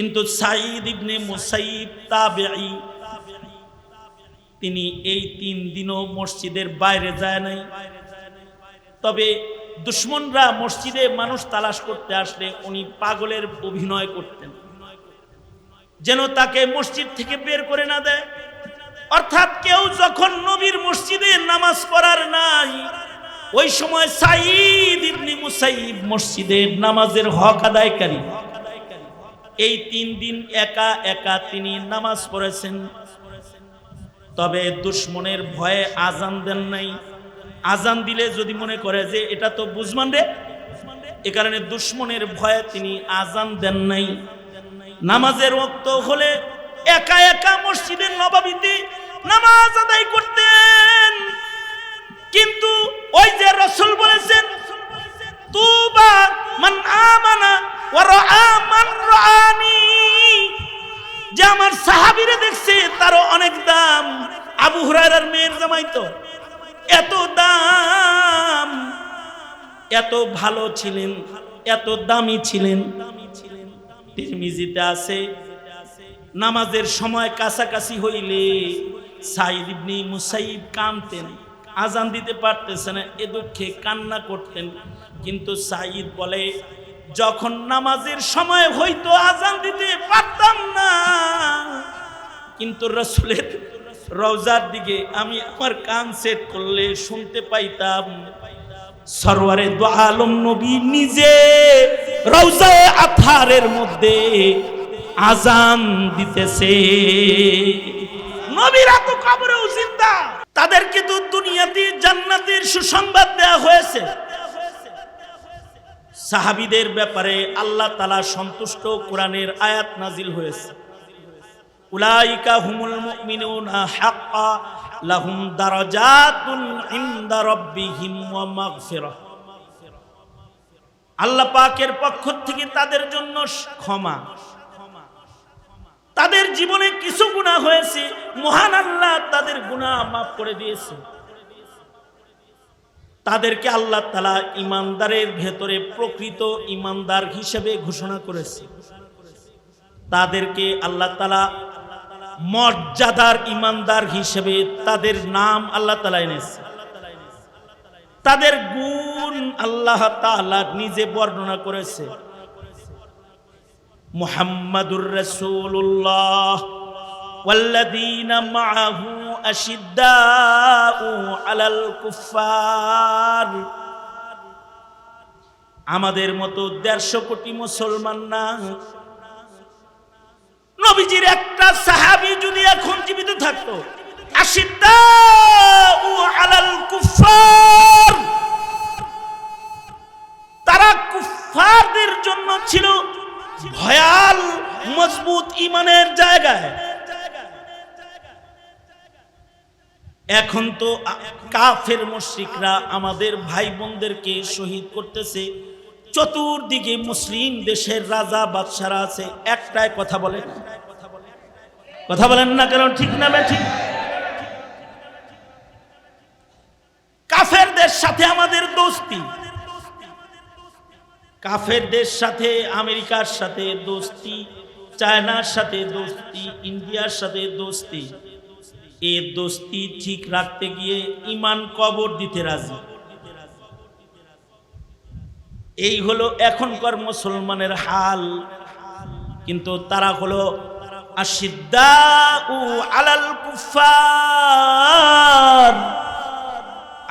কিন্তু সাঈদ ইবনে মুসাইয়িব তাবেঈ, তিনি এই 3 দিনও মসজিদের বাইরে যায় নাই। তবে দুশমনরা মসজিদে মানুষ তালাশ করতে আসলে উনি পাগলের অভিনয় করতেন, যেন তাকে মসজিদ থেকে বের করে না দেয়। অর্থাৎ কেউ যখন নবীর মসজিদে নামাজ পড়ার নাই, ওই সময় সাঈদ ইবনে মুসাইয়িব মসজিদের নামাজের হক আদায়কারী। এই 3 দিন একা একা তিনি নামাজ পড়েছেন। তবে দুশমনের ভয়ে আজান দেন নাই। আজান দিলে যদি মনে করে যে এটা তো বুঝমান রে, এ কারণে দুশমনের ভয়ে তিনি আজান দেন নাই। নামাজের ওয়াক্ত হলে একা একা মসজিদের নববীতে নামাজ আদায় করতেন। কিন্তু ওই যে রাসূল বলেছেন, তুবা মান আমানা ওয়া রাআ মান রাআনি, যে আমার সাহাবীরা দেখছে তারও অনেক দাম। আবু হুরায়রার মেয়ের জামাই তো এত দাম, এত ভালো ছিলেন, এত দামি ছিলেন। তিরমিজিতে আছে, নামাজের সময় কাছাকাছি হইলে সাঈদ ইবনে মুসাইয়িব কাঁদতেন, আজান দিতে পারতেছে না, এ দুঃখে কান্না করতেন। কিন্তু সাঈদ বলে, যখন নামাজের সময় হইতো আজান দিতে পারতাম না, কিন্তু রাসূলের রওজার দিকে আমি আমার কান সেট করলে শুনতে পাইতাম সরওয়ারে দু আলম নবী নিজে রওজায়ে আতহারের মধ্যে আজান দিতেছে। নবীরা তো কবরেও জিন্দা, তাদেরকে তো দুনিয়াতে জান্নাতের সুসংবাদ দেয়া হয়েছে। সাহাবীদের ব্যাপারে আল্লাহ তাআলা সন্তুষ্ট, কোরআনের আয়াত নাজিল হয়েছে, উলাইকা হুমুল মুমিনুনা হাক্কা লাহুম দারাজাতুন ইনদা রাব্বিহিম ওয়া মাগফিরাহ। আল্লাহ পাকের পক্ষ থেকে তাদের জন্য ক্ষমা। তাদের জীবনে কিছু গুনাহ হয়েছে, মহান আল্লাহ তাদের গুনাহ মাফ করে দিয়েছে। তাদেরকে আল্লাহ তাআলা ঈমানদারের ভেতরে প্রকৃত ঈমানদার হিসেবে ঘোষণা করেছে। তাদেরকে আল্লাহ তাআলা মর্যাদার ঈমানদার হিসেবে তাদের নাম আল্লাহ তাআলা এনেছে। তাদের গুণ আল্লাহ তাআলা নিজে বর্ণনা করেছে। মুহাম্মাদুর রাসূলুল্লাহ ওয়াল্লাযীনা মাআহু আশিদ্দাউ আলাল কুফফার। আমাদের মতো 150 কোটি মুসলমান না, নবীজির একটা সাহাবী যদি এখন জীবিত থাকতো, আশিদ্দাউ আলাল কুফফার, তারা কুফফারদের জন্য ছিল ভয়াল মজবুত ঈমানের জায়গায়। এখন তো কাফের মুশরিকরা আমাদের ভাই বোনদেরকে শহীদ করতেছে। চতুর্দিকে মুসলিম দেশের রাজা বাদশারা আছে, একটাই কথা বলেন, কথা বলেন না কেন? ঠিক না ঠিক? কাফেরদের সাথে আমাদের দোস্তি, কাফেরদের সাথে আমেরিকার সাথে দোস্তি, চায়নার সাথে দোস্তি, ইন্ডিয়ার সাথে দোস্তি। এই দোস্তি ঠিক রাখতে গিয়ে ঈমান কবর দিতে রাজি। এই হলো এখনকার মুসলমানের হাল। কিন্তু তারা হলো আশিদ্দাউ আলাল কুফফার,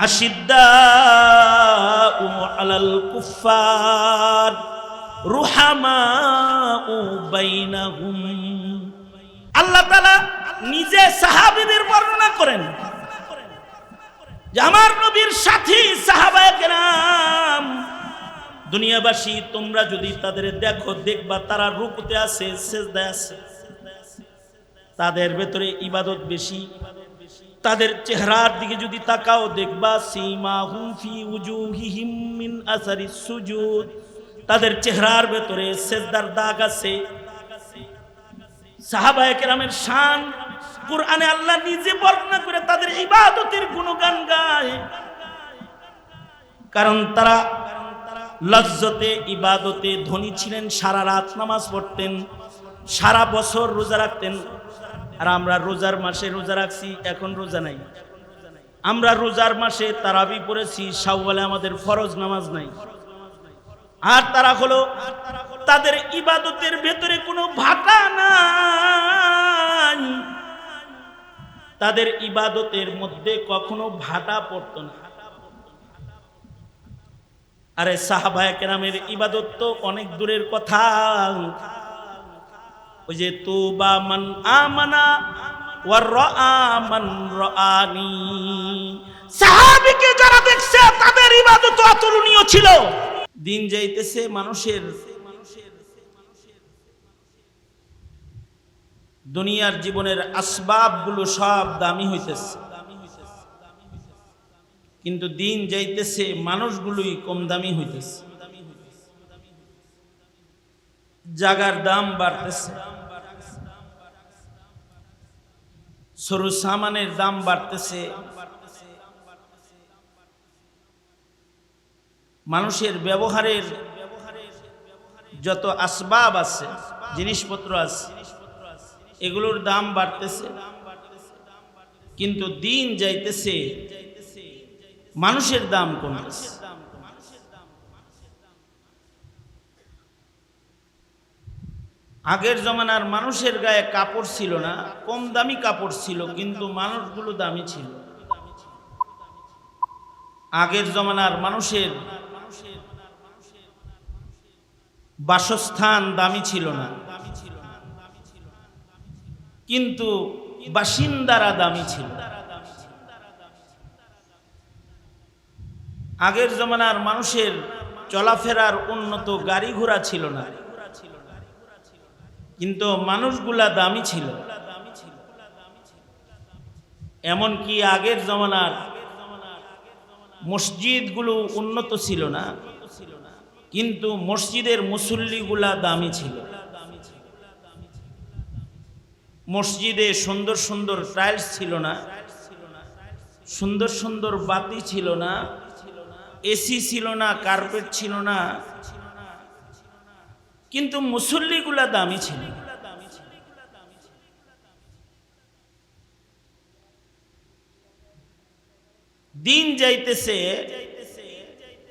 আশিদ্দাউ আলাল কুফফার রুহামাউ বাইনাহুম। আল্লাহ তাআলা নিজে সাহাবীদের বর্ণনা করেন যে আমার নবীর সাথী সাহাবায়ে কেরাম, দুনিয়াবাসী তোমরা যদি তাদের দেখো, দেখবা তারা রুকুতে আছে, সিজদায় আছে, তাদের ভেতরে ইবাদত বেশি। তাদের চেহারার দিকে যদি তাকাও, দেখবা সীমাহুম ফি উজুহিহিম মিন আসারিস সুজুদ, তাদের চেহারার ভেতরে সিজদার দাগ আছে। সাহাবায়ে কেরামের শান কুরআনে আল্লাহ নিজে বর্ণনা করে তাদের ইবাদতের গুণগান গায়। কারণ তারা লজ্জতে ইবাদতে ধনী ছিলেন, সারা রাত নামাজ পড়তেন। সারা বছর রোজা রাখতেন, আর আমরা রোজার মাসে রোজা রাখছি, এখন রোজা নাই। আমরা রোজার মাসে তারাবি পড়েছি, শাওয়ালে আমাদের ফরজ নামাজ নাই। আর তারা হলো তাদের ইবাদতের ভেতরে কোনো ভাটা নাই, তাদের ইবাদতের মধ্যে কখনো ভাটা পড়তো না। আরে সাহাবায়ে কেরামের ইবাদত তো অনেক দূরের কথা। ওই যে তুবা মান আমানা ওয়া রাআ মান রাআনি, সাহাবীকে যারা দেখছে তাদের ইবাদত অতুলনীয় ছিল। দিন যাইতেছে মানুষের দুনিয়ার জীবনের আসবাবগুলো সব দামি হইতেছে, কিন্তু দিন যাইতেছে মানুষগুলোই কম দামি হইতেছে। জাগার দাম বাড়তেছে, সরু সামানের দাম বাড়তেছে, মানুষের ব্যবহারের যত আসবাব আছে, জিনিসপত্র আছে, এগুলোর দাম বাড়তেছে। কিন্তু দিন যাইতেছে মানুষের দাম কমতেছে। আগের জমানার মানুষের গায়ে কাপড় ছিল না, কম দামি কাপড় ছিল, কিন্তু মানুষগুলো দামি ছিল। আগের জমানার মানুষের বাসস্থান দামি ছিল না, কিন্তু বাসিন্দারা দামি ছিল। আগের জমানার মানুষের চলাফেরার উন্নত গাড়ি ঘোড়া ছিল না, কিন্তু মানুষগুলা দামি ছিল। এমনকি আগের জমানার মসজিদগুলো উন্নত ছিল না, কিন্তু মসজিদের মুসল্লিগুলা দামি ছিল। মসজিদে সুন্দর সুন্দর টাইলস ছিল না, সুন্দর সুন্দর বাতি ছিল না, এসি ছিল না, কার্পেট ছিল না, কিন্তু মুসল্লিগুলা দামি ছিল। দিন যাইতেছে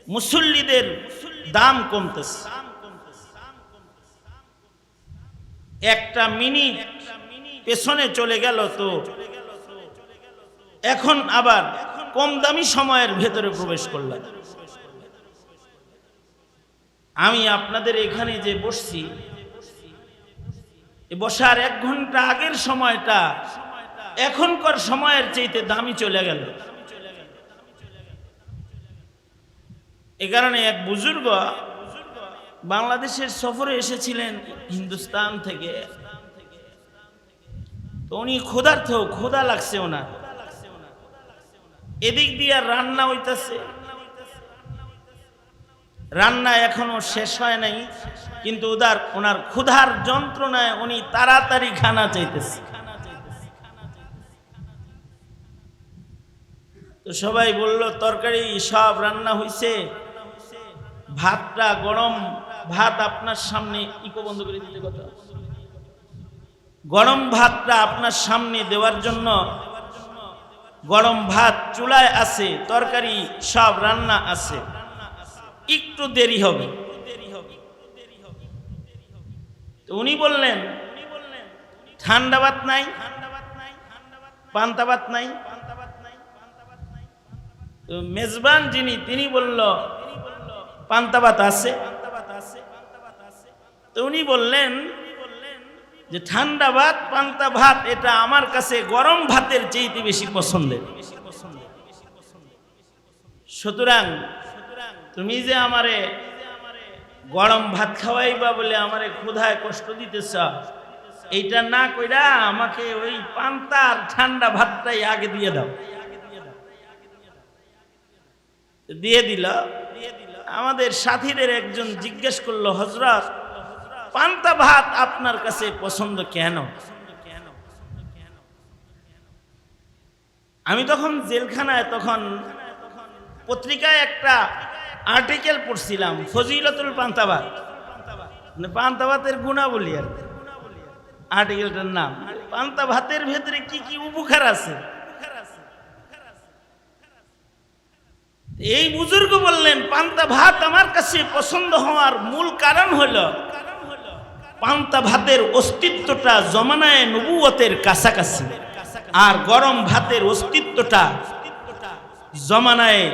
মুসল্লিদের দাম কমতেছে। একটা মিনিট পেছনে চলে গেল তো এখন আবার কম দামি সময়ের ভেতরে প্রবেশ করলাম। আমি আপনাদের এখানে যে বসছি, বসার 1 ঘন্টা আগের সময়টা এখনকার সময়ের চাইতে দামি চলে গেল। এ কারণে এক বুজুর্গ বাংলাদেশের সফরে এসেছিলেন হিন্দুস্তান থেকে। তো উনি ক্ষুধার্ত, ক্ষুধা লাগছে ওনার, এদিক দিয়ে রান্না হইতাছে, রান্না এখনো শেষ হয় নাই, কিন্তু ওনার ক্ষুধার যন্ত্রণায় উনি তাড়াতাড়ি খানা চাইতেছে। তো সবাই বলল তরকারি সব রান্না হইছে, ভাতটা গরম, ভাত আপনার সামনে ইকো বন্ধ করে দিতে কথা, গরম ভাতটা আপনার সামনে দেওয়ার জন্য গরম ভাত চুলায় আছে, তরকারি সব রান্না আছে, একটু দেরি হবে। তো উনি বললেন ঠান্ডা ভাত নাই, পান্তা ভাত নাই। তো মেজবান যিনি তিনি বলল পান্তা ভাত আছে। তো উনি বললেন যে ঠান্ডা ভাত পান্তা ভাত এটা আমার কাছে গরম ভাতের চেয়ে বেশি পছন্দের। সুতরাং তুমি যে আমারে গরম ভাত খাওয়াইবা বলে আমারে ক্ষুধায় কষ্ট দিতেছ, এইটা না কইরা আমাকে ওই পান্তা আর ঠান্ডা ভাতটাই আগে দিয়ে দাও। দিয়ে দিল। আমাদের সাথীদের একজন জিজ্ঞেস করলো, হযরত পান্তা ভাত আপনার কাছে পছন্দ কেন? আমি তখন জেলখানায়, তখন পত্রিকায় একটা আর্টিকেল পড়ছিলাম, ফজিলতুল পান্তা ভাত, মানে পান্তা ভাতের গুণাবলী আর। আর্টিকেলটার নাম। পান্তা ভাতের ভেতরে কি কি উপকার আছে? এই বুজুর্গ বললেন পান্তা ভাত আমার কাছে পছন্দ হওয়ার মূল কারণ হলো পান্তা ভাতের অস্তিত্বটা জমানায়ে নবুয়তের কাছাকাছি, আর গরম ভাতের অস্তিত্বটা জমানায়ে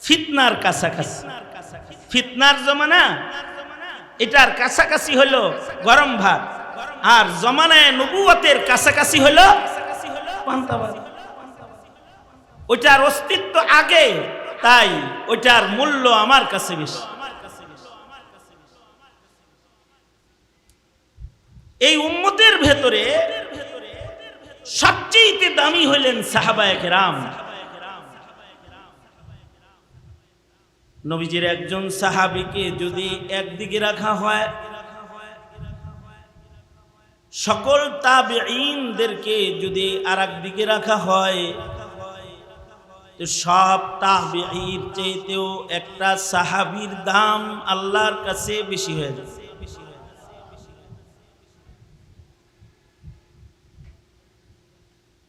ফিতনার কাছাকাছি। ফিতনার জমানা, এটার কাছাকাছি হলো গরম ভাত, আর জমানায়ে নবুয়তের কাছাকাছি হলো পান্তা ভাত। ওইটার অস্তিত্ব আগে, তাই ওইটার মূল্য আমার কাছে বেশি। এই উম্মতের ভেতরে সবচেয়ে দামি হইলেন সাহাবায়ে কেরাম। নবীজির একজন সাহাবীকে যদি একদিকে রাখা হয়, সকল তাবেঈনদেরকে যদি আরেক দিকে রাখা হয়, তো সব তাবেঈর চাইতেও একটা সাহাবীর দাম আল্লাহর কাছে বেশি হয়ে যায়।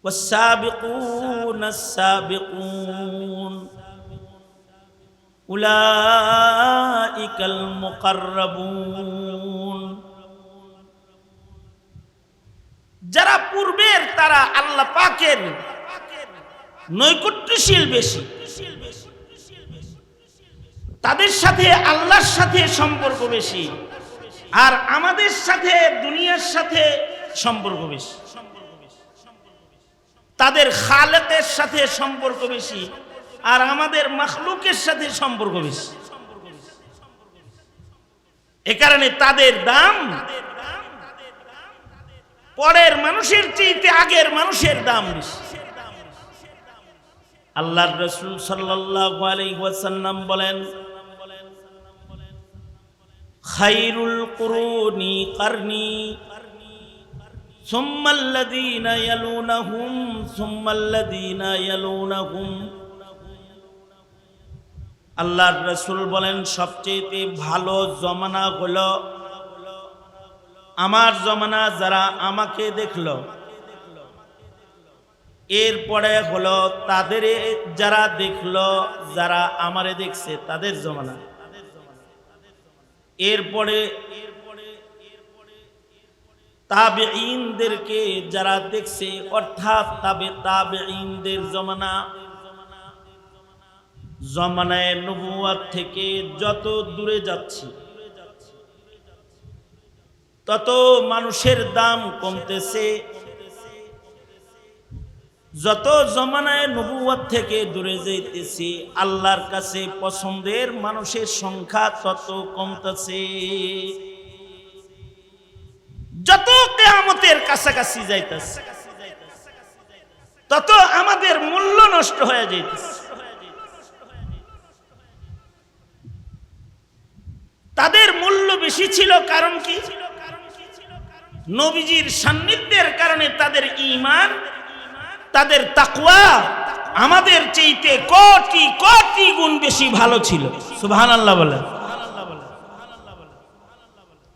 والسابقون السابقون أولئك المقربون। যারা পূর্বের তারা আল্লাহ পাকের নৈকট্যশীল বেশি, তাদের সাথে আল্লাহর সাথে সম্পর্ক বেশি, আর আমাদের সাথে দুনিয়ার সাথে সম্পর্ক বেশি। তাদের খালেকের সাথে সম্পর্ক বেশি, আর আমাদের মাখলুকের সাথে সম্পর্ক বেশি। এ কারণে তাদের দাম পরের মানুষের চেয়ে আগের মানুষের দাম বেশি। আল্লাহর রাসূল সাল্লাল্লাহু আলাইহি ওয়াসাল্লাম বলেন, খায়রুল কুরুনি কারনি সুম্মাল্লাযীনা ইয়ালুনাহুম সুম্মাল্লাযীনা ইয়ালুনাহুম। আল্লাহর রাসূল বলেন, সবচেয়ে ভালো জমানা হলো আমার জমানা, যারা আমাকে দেখলো, এরপরে হলো তাদের যারা দেখলো, যারা আমারে দেখছে তাদের জমানা, এরপরে তাবেঈনদেরকে যারা দেখছে, অর্থাৎ তাবেঈনদের জমানা। জমানায়ে নবুয়ত থেকে যত দূরে যাচ্ছি তত মানুষের দাম কমতেছে, যত জমানায়ে নবুয়ত থেকে দূরে যাইতেছি আল্লাহর কাছে পছন্দের মানুষের সংখ্যা তত কমতেছে। যত কিয়ামতের কাছাকাছি যাইতেছে তত আমাদের মূল্য নষ্ট হয়ে যাইতেছে। তাদের মূল্য বেশি ছিল, কারণ কি? নবীজির সান্নিধ্যের কারণে তাদের ঈমান, তাদের তাকওয়া আমাদের চাইতে কোটি কোটি গুণ বেশি ভালো ছিল। সুবহানাল্লাহ বলেন।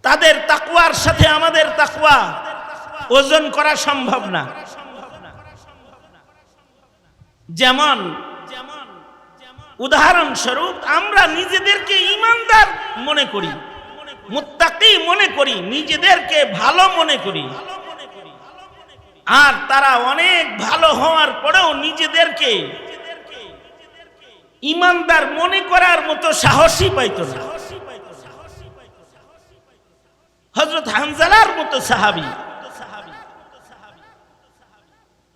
তাদের তাকওয়ার সাথে আমাদের তাকওয়া ওজন করা সম্ভব না। যেমন উদাহরণস্বরূপ আমরা নিজেদেরকে ঈমানদার মনে করি, মুত্তাকি মনে করি, নিজেদেরকে ভালো মনে করি, আর তারা অনেক ভালো হওয়ার পরেও নিজেদেরকে ঈমানদার মনে করার মতো সাহসই পাইত না। হযরত হানজালার মতো সাহাবী,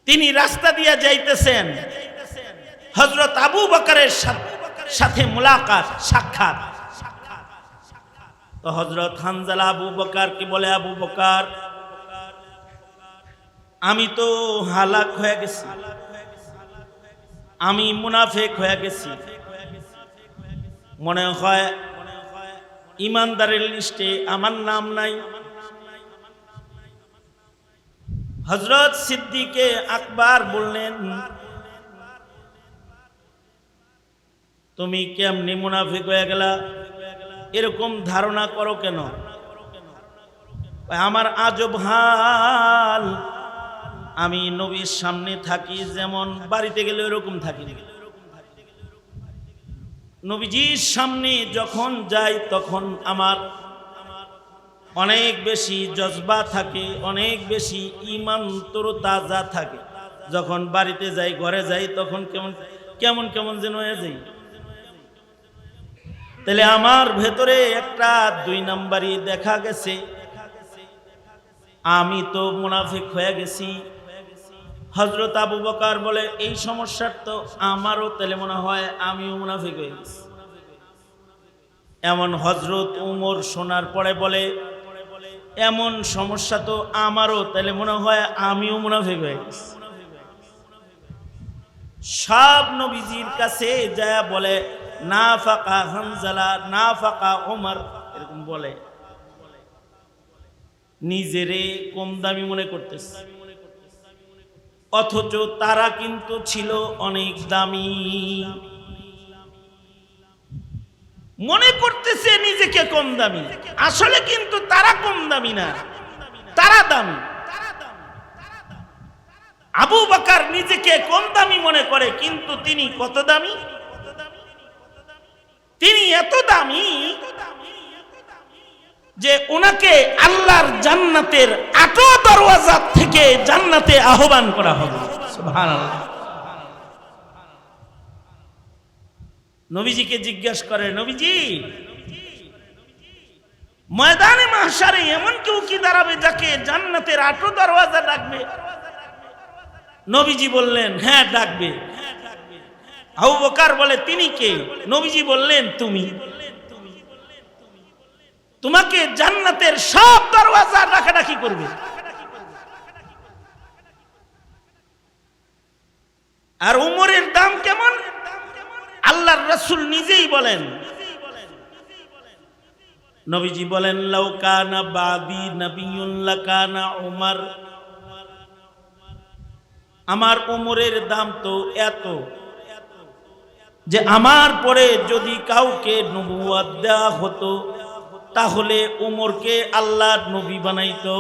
তিনি রাস্তা দিয়ে যাইতেছেন, হযরত আবু বকরের সাথে মুলাকাত, সাক্ষাৎ। তো হযরত হানজালা আবু বকরকে বলে, আবু বকর, আমি তো হালাক হয়ে গেছি, আমি মুনাফিক হয়ে গেছি, মনে হয় ঈমানদারের লিস্টে আমার নাম নাই। হযরত সিদ্দিকে আকবর বললেন, তুমি কেমনি মুনাফিক হয়ে গেলা, এরকম ধারণা করো কেন? আমার আজব হাল, আমি নবীর সামনে থাকি যেমন বাড়িতে গেলে এরকম থাকি, নবীজির সামনে যখন যাই তখন আমার অনেক বেশি জজবা থাকে, অনেক বেশি ঈমান তরতাজা থাকে। যখন বাড়িতে যাই, ঘরে যাই, তখন কেমন কেমন কেমন যেন হয়ে যাই। তাহলে আমার ভেতরে একটা 2 নাম্বারই দেখা গেছে, আমি তো মুনাফিক হয়ে গেছি। হযরত আবু বকর বলে, এই সমস্যার তো আমারও তাহলে মনে হয় আমিও মুনাফিক হয়ে গেছি। এমন হযরত উমর শোনার পরে বলে, এমন সমস্যা তো আমারও, তাহলে মনে হয় আমিও মুনাফিক হয়ে গেছি। সব নবীজির কাছে যায় বলে, নাফাকা হানজালা, নাফাকা ওমর, এরকম বলে, নিজেরে কম দামি মনে করতেছে, অথচ তারা কিন্তু ছিল অনেক দামি। মনে করতেছে নিজেকে কম দামি, আসলে কিন্তু তারা কম দামি না, তারা দামি। আবু বকর নিজেকে কম দামি মনে করে, কিন্তু তিনি কত দামি? তিনি এত দামি যে ওনাকে আল্লাহর জান্নাতের 8 দরওয়াজা থেকে জান্নাতে আহ্বান করা হবে। সুবহানাল্লাহ। নবীজিকে জিজ্ঞাসা করে, নবীজি, ময়দানে মাহশারে এমন কেউ কি দাঁড়াবে যাকে জান্নাতের 8 দরওয়াজা ডাকবে? নবীজি বললেন, হ্যাঁ ডাকবে। আবু বকর বলে, তিনি কে? নবীজি বললেন, তুমি। তোমাকে জান্নাতের সব দরওয়াজা ডাকাডাকি করবে। আর উমরের দাম কেমন? আল্লাহর রাসূল নিজেই বলেন, নবীজি বলেন, লাউ কানা বাদি নবিয়্যুন লাকানা উমর, আমার উমরের দাম তো এত যে আমার পরে যদি কাউকে নবুয়ত দেওয়া হতো তাহলে উমরকে আল্লাহর নবী বানাইতো।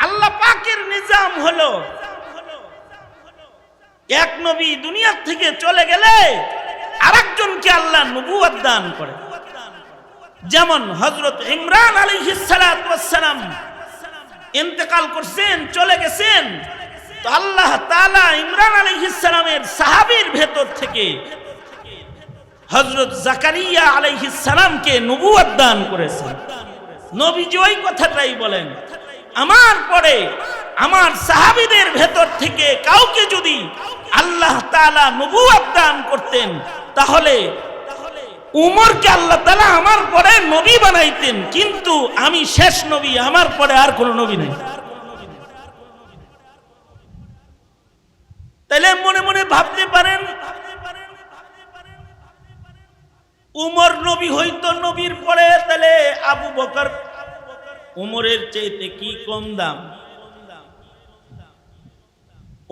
আল্লাহ পাকের নিজাম হলো, এক নবী দুনিয়া থেকে চলে গেলে আরেকজনকে আল্লাহ নবুয়ত দান করে। যেমন হযরত ইমরান আলাইহিস সালাতু ওয়াস সালাম ইন্তেকাল করছেন, চলে গেছেন, তো আল্লাহ তাআলা ইমরান আলাইহিস সালামের সাহাবীর ভেতর থেকে হযরত জাকারিয়া আলাইহিস সালামকে নবুয়ত দান করেছেন। নবীজি ওই কথাটাই বলেন, আমার পরে আমার সাহাবীদের ভেতর থেকে কাউকে যদি আল্লাহ তাআলা নবুয়ত দান করতেন তাহলে উমরকে আল্লাহ তাআলা আমার পরে নবী বানাইতেন, কিন্তু আমি শেষ নবী, আমার পরে আর কোন নবী নেই। তাহলে মনে মনে ভাবতে পারেন, উমর নবী হইতো নবীর পরে, তাহলে আবু বকর উমরের চাইতে কি কম দাম?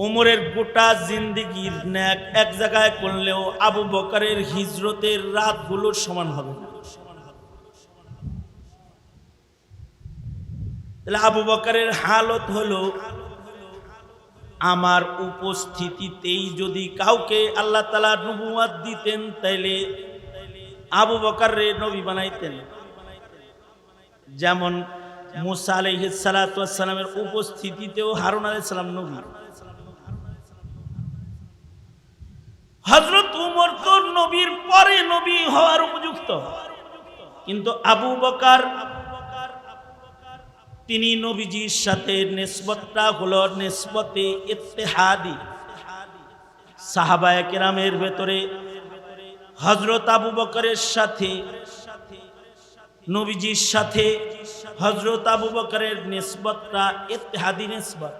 উমরের গোটা জিন্দেগির নেক এক জায়গায় করলেও আবু বকরের হিজরতের রাতগুলোর সমান হবে না। তাহলে আবু বকরের হালত হলো, আমার উপস্থিতিতেই যদি কাউকে আল্লাহ তাআলা নবুয়ত দিতেন তাইলে আবু বকররে নবী বানাইতেন। যেমন মুসা আলাইহিস সালাতু ওয়াস সালামের উপস্থিতিতেও হারুন আলাইহিস সালাম নবী। হযরত উমর তো নবীর পরে নবী হওয়ার উপযুক্ত, কিন্তু আবু বকর তিনি নবীজির সাথে নিসবতটা হলো নিসবতে ইত্তেহাদি। সাহাবায়ে কেরামের ভেতরে হযরত আবু বকরের সাথে নবীজির সাথে হযরত আবু বকরের নিসবতটা ইত্তেহাদি নিসবত,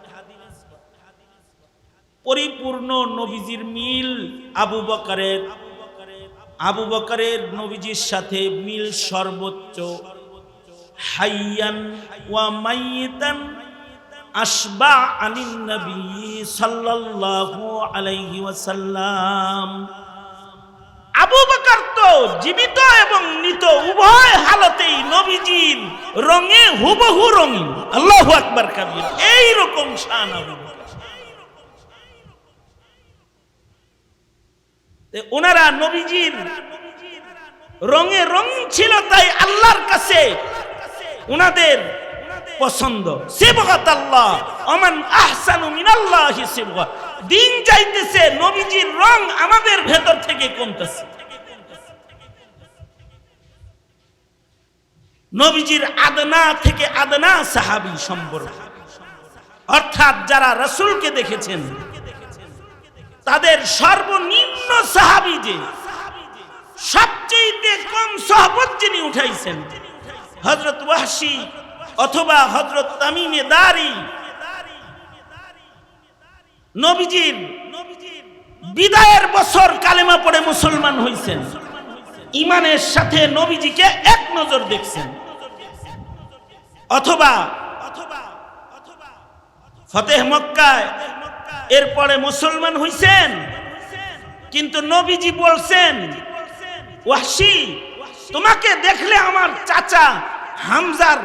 পরিপূর্ণ নবীজির মিল। আবু বকরের নবীজির সাথে মিল সর্বোচ্চ। হাইয়ান ওয়া মাইতান আশবা আনিন নবী সাল্লাল্লাহু আলাইহি ওয়াসাল্লাম। আবু বকর তো জীবিত এবং মৃত উভয় হালতেই নবীজির রঙে হুবহু রঙিন। আল্লাহু আকবার কাবীর। এই রকম শান আবু বকর। ওনারা নবীজির রঙে রং ছিল, তাই আল্লাহর কাছে ওনাদের পছন্দ। সিবগাত আল্লাহ ওমান আহসানু মিনাল্লাহি সিবগা। দিন যাইতেছে নবীজির রং আমাদের ভেতর থেকে কমতেছে। নবীজির আদনা থেকে আদনা সাহাবী সম্পর্ক, অর্থাৎ যারা রাসূলকে দেখেছেন তাদের সর্বনিম্ন সাহাবী যে সবচেয়ে কম সহবত যিনি উঠাইছেন, হযরত ওয়াহশী অথবা হযরত তামিমে দারি, নবীজির বিদায়ের বছর কালেমা পড়ে মুসলমান হইছেন, ঈমানের সাথে নবীজিকে এক নজর দেখছেন। অথবা ফতেহ মক্কায় এরপরে মুসলমান হইছেন, কিন্তু নবীজি বলছেন, ওয়াহশী তোমাকে দেখলে আমার চাচা হামজার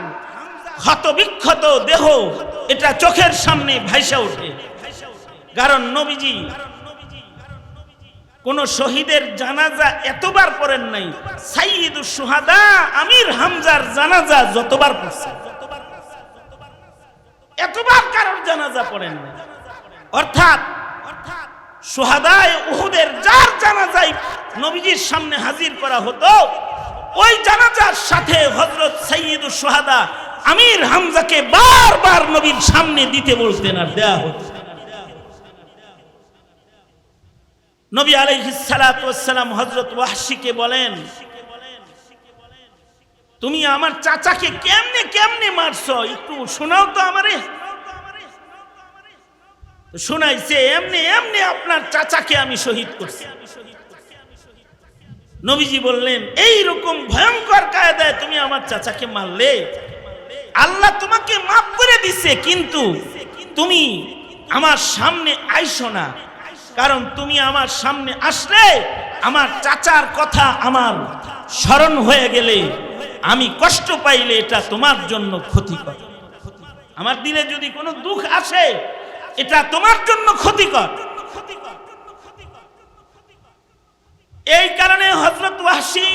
ক্ষতবিক্ষত দেহ এটা চোখের সামনে ভাইসা ওঠে। কারণ নবীজি কোন শহীদের জানাজা এতবার পড়েন নাই, সাইয়্যিদুশ শুহাদা আমির হামজার জানাজা যতবার পড়ছেন এতবার কারোর জানাজা পড়েন নাই। অর্থাৎ শুহাদায়ে উহুদের যার জানাজায় নবীজির সামনে হাজির করা হতো, ওই জানাজার সাথে হযরত সাইয়্যিদুশ শুহাদা আমির হামজাকে বারবার নবীর সামনে দিতে বলতেন, আর দেয়া হতো। নবী আলাইহিস সালাতু ওয়াস সালাম হযরত ওয়াহশীকে বলেন, তুমি আমার চাচাকে কেমনে কেমনে মারছো, একটু শোনাও তো আমারে। শোনাইছে, এমনি এমনি আপনার চাচাকে আমি শহীদ করছি। নবীজি বললেন, এই রকম ভয়ঙ্কর কায়দায় তুমি আমার চাচাকে মারলে, আল্লাহ তোমাকে মাফ করে দিছে, কিন্তু তুমি আমার সামনে আইসো না। কারণ তুমি আমার সামনে আসলে আমার চাচার কথা আমার স্মরণ হয়ে গেলে, আমি কষ্ট পাইলে এটা তোমার জন্য ক্ষতিকর। আমার দিলে যদি কোনো দুঃখ আসে এটা তোমার জন্য ক্ষতিকর। এই কারণে হযরত ওয়াহশী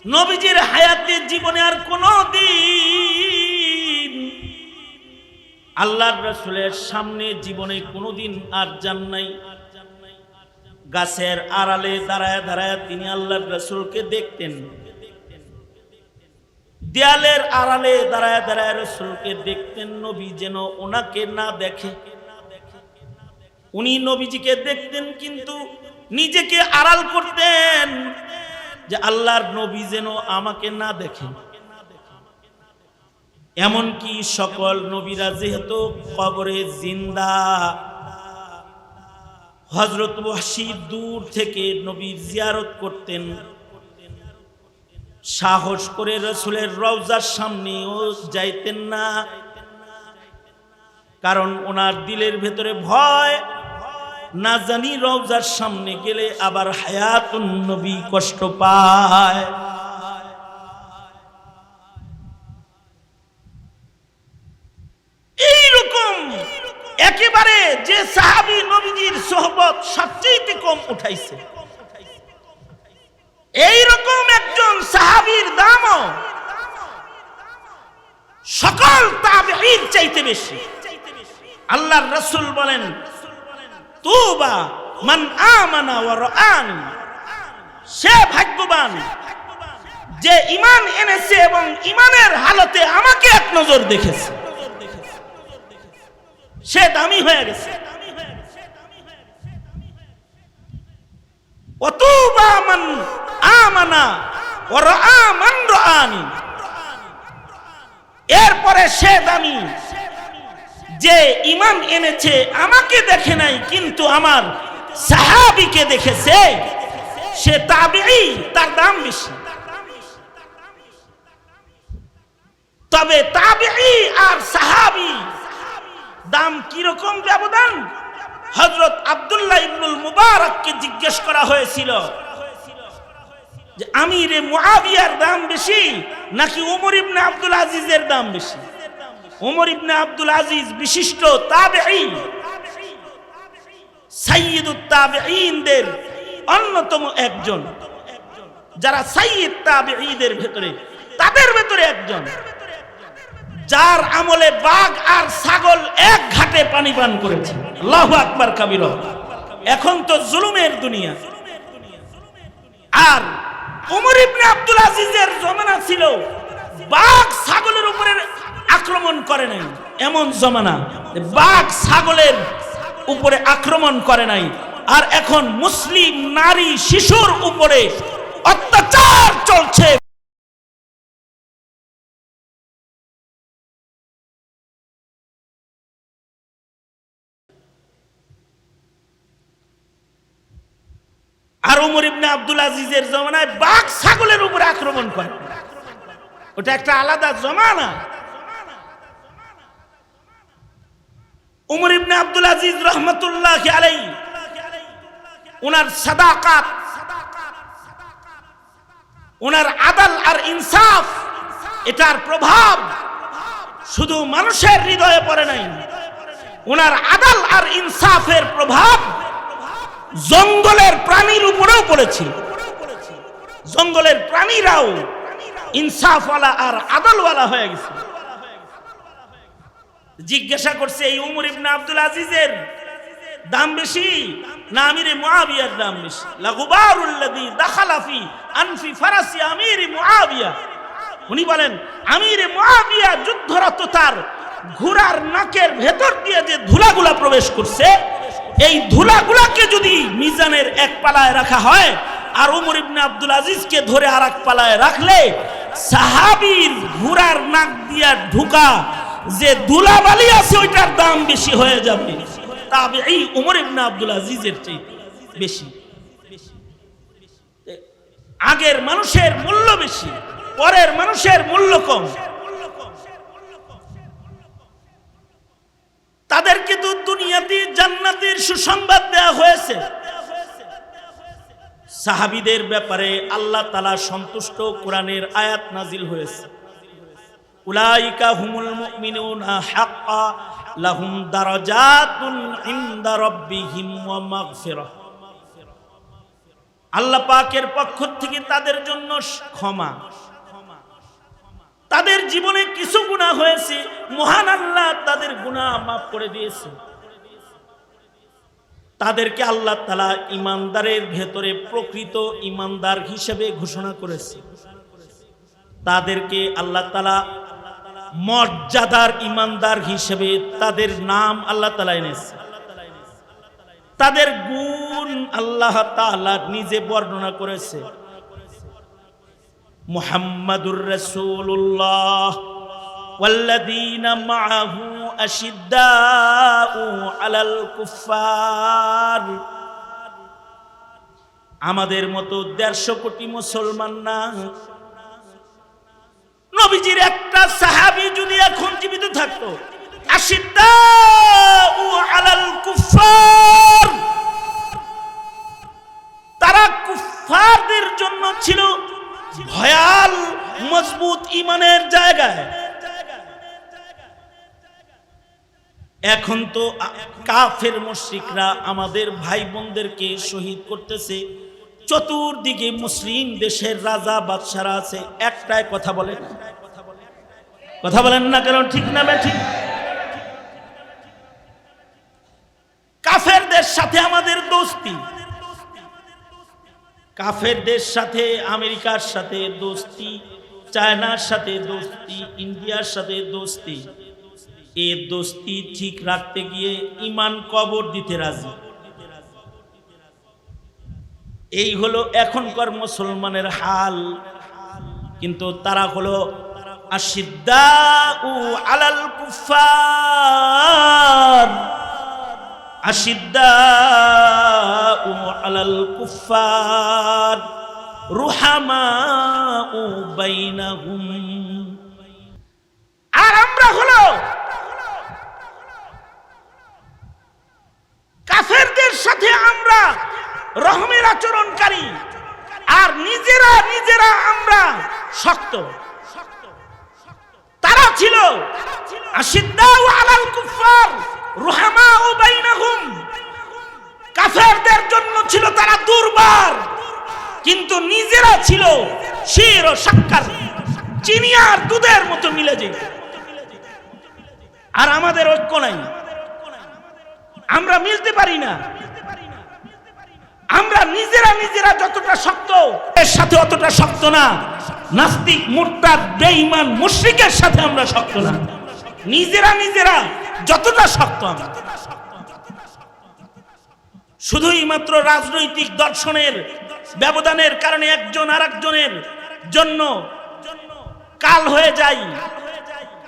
নবীজির হায়াতে জীবনে আর কোনোদিন আল্লাহর রাসূলের সামনে জীবনে কোনোদিন আর যান নাই। গাছের আড়ালে দাঁড়ায় দাঁড়ায় তিনি আল্লাহর রাসূলকে দেখতেন, দেয়ালের আড়ালে দাঁড়ায় দাঁড়ায় রাসূলকে দেখতেন, নবী যেন ওনাকে না দেখে। উনি নবীজিকে দেখতেন কিন্তু নিজেকে আড়াল করতেন, যে আল্লাহর নবী যেন আমাকে না দেখেন। এমনকি সকল নবীরা যেহেতু কবরে জিন্দা, হযরত ওয়াহশী দূর থেকে নবীর জিয়ারত করতেন। সাহস করে রাসূলের রওজার সামনেও যাইতেন না, কারণ ওনার দিলের ভেতরে ভয়, না জানি রওজার সামনে গেলে আবার হায়াতুন নবী কষ্ট পায়। এইরকম একেবারে যে সাহাবী নবীজির সোহবত সবচেয়ে কম উঠাইছে, এইরকম একজন সাহাবীর দামও সকল তাবেঈর চাইতে বেশি। আল্লাহর রাসূল বলেন, তুবা মান আমানা ওয়া রাআনি, সে ভাগ্যবান যে ঈমান এনেছে এবং ঈমানের হালতে আমাকে এক নজর দেখেছে, সে দামি হয়ে গেছে। ওয়া তুবা মান আমানা ওয়া রাআ মান রাআনি, এরপরে সে দামি যে ঈমান এনেছে আমাকে দেখে নাই কিন্তু আমার সাহাবীকে দেখেছে, সে তাবেঈ, তার দাম বেশি। তবে তাবেঈ আর সাহাবী দাম কি রকম ব্যবধান? হযরত আব্দুল্লাহ ইবনুল মুবারককে জিজ্ঞেস করা হয়েছিল, যে আমিরে মুআবিয়ার দাম বেশি নাকি ওমর ইবনে আব্দুল আজিজের দাম বেশি? ওমর ইবনে আব্দুল আজিজ বিশিষ্ট তাবেঈ, সাইয়্যিদুত তাবেঈনদের অন্যতম একজন, যারা সাইয়্যিদ তাবেঈদের ভেতরে, তাদের ভেতরে একজন, যার আমলে বাঘ আর ছাগল এক ঘাটে পানি পান করেছে। আল্লাহু আকবার কাবীরা। এখন তো জুলুমের দুনিয়া। আর ওমর ইবনে আব্দুল আজিজের জমানা ছিল বাঘ ছাগলের উপরে আক্রমণ করে নাই, এমন জমানা বাঘ ছাগলের উপরে আক্রমণ করে নাই। আর এখন মুসলিম নারী শিশুর উপরে অত্যাচার চলছে। আর ওমর ইবনে আব্দুল আজিজের জমানায় বাঘ ছাগলের উপরে আক্রমণ করে, ওটা একটা আলাদা জমানা। ওমর ইবনে আব্দুল আজিজ রহমাতুল্লাহি আলাইহি, ওনার সাদাকাত, ওনার আদল আর ইনসাফ, এটার প্রভাব শুধু মানুষের হৃদয়ে পড়ে নাই, ওনার আদল আর ইনসাফের প্রভাব জঙ্গলের প্রাণীর উপরেও পড়েছিল। জঙ্গলের প্রাণীরাও ইনসাফওয়ালা আর আদলওয়ালা হয়ে গেছে। জিজ্ঞাসা করছে, এই ওমর ইবনে আব্দুল আজিজের দাম বেশি না আমিরে মুআবিয়ার দাম বেশি? লাগুবারুল্লাযী দাখালা ফি আনফি ফারাসি আমিরি মুআবিয়া। উনি বলেন, আমিরে মুআবিয়া যুদ্ধরত তার ঘোড়ার নাকের ভেতর দিয়ে যে ধুলাগুলা প্রবেশ করছে, এই ধুলাগুলাকে যদি মিজানের এক পালায় রাখা হয় আর ওমর ইবনে আব্দুল আজিজকে ধরে আর এক পালায় রাখলে সাহাবীর ঘোড়ার নাক দিয়া ঢুকা যে ধুলাবালি আছে ওইটার দাম বেশি হয়ে যাবে। তাবেঈ ওমর ইবনে আব্দুল আজিজের চেয়ে বেশি। আগের মানুষের মূল্য বেশি, পরের মানুষের মূল্য কম। তাদেরকে তো দুনিয়াতে জান্নাতের সুসংবাদ দেওয়া হয়েছে। সাহাবীদের ব্যাপারে আল্লাহ তাআলা সন্তুষ্ট, কোরআনের আয়াত নাজিল হয়েছে, উলাইকা হুমুল মুমিনুনা হাক্কা লাহুম দারাজাতুন ইনদা রাব্বিহিম ওয়া মাগফিরাহ। আল্লাহ পাকের পক্ষ থেকে তাদের জন্য ক্ষমা। তাদের জীবনে কিছু গুনাহ হয়েছে, মহান আল্লাহ তাদের গুনাহ মাফ করে দিয়েছে। তাদেরকে আল্লাহ তাআলা ঈমানদারের ভেতরে প্রকৃত ঈমানদার হিসেবে ঘোষণা করেছে। তাদেরকে আল্লাহ তাআলা মর্যাদার ঈমানদার হিসেবে তাদের নাম আল্লাহ তাআলা এনেছে। তাদের গুণ আল্লাহ তাআলা নিজে বর্ণনা করেছে। মুহাম্মাদুর রাসূলুল্লাহ ওয়াল্লাযীনা মাআহু আশিদ্দাউ আলাল কুফফার। আমাদের মতো 150 কোটি মুসলমান না, নবীজির একটা সাহাবী যদি এখন জীবিত থাকতো, আশিদ্দাউ আলাল কুফফার, তারা কুফফারদের জন্য ছিল ভয়াল মজবুত ঈমানের জায়গায়। এখন তো কাফের মুশরিকরা আমাদের ভাই বোনদেরকে শহীদ করতেছে, চতুর্দিকে মুসলিম দেশের রাজা বাদশারা আছে, একটাই কথা বলেন, কথা বলেন না কেন? ঠিক না ঠিক? কাফেরদের সাথে আমাদের দোস্তি, কাফেরদের সাথে আমেরিকার সাথে দোস্তি, চায়নার সাথে দোস্তি, ইন্ডিয়ার সাথে দোস্তি। এই দোস্তি ঠিক রাখতে গিয়ে ঈমান কবর দিতে রাজি। এই হলো এখনকার মুসলমানের হাল। কিন্তু তারা হলো আশিদ্দাউ আলাল কুফফার, আশিদ্দাউ আলাল কুফফার রুহামাউ বাইনাহুম। আর আমরা হলো কাফেরদের সাথে আমরা রহমের আচরণকারী, আর নিজেরা নিজেরা আমরা শক্ত। তারা ছিল আশিদ্দাউ আলাল কুফার রুহামাউ বাইনাহুম, কাফেরদের জন্য ছিল তারা দুর্বার, কিন্তু নিজেরা ছিল শির ও শক্কর, চিনি আর দুধের মতো মিলে যেত। আর আমাদের ঐক্য নাই, আমরা মিলতে পারি না। আমরা নিজেরা নিজেরা যতটা শক্ত এর সাথে অতটা শক্ত না। নাস্তিক, মুরতাদ, বেঈমান, মুশরিকের সাথে আমরা শক্ত না। নিজেরা নিজেরা যতটা শক্ত আমরা। শুধুই মাত্র রাজনৈতিক দর্শনের ব্যবধানের কারণে একজন আরেকজনের জন্য কাল হয়ে যায়,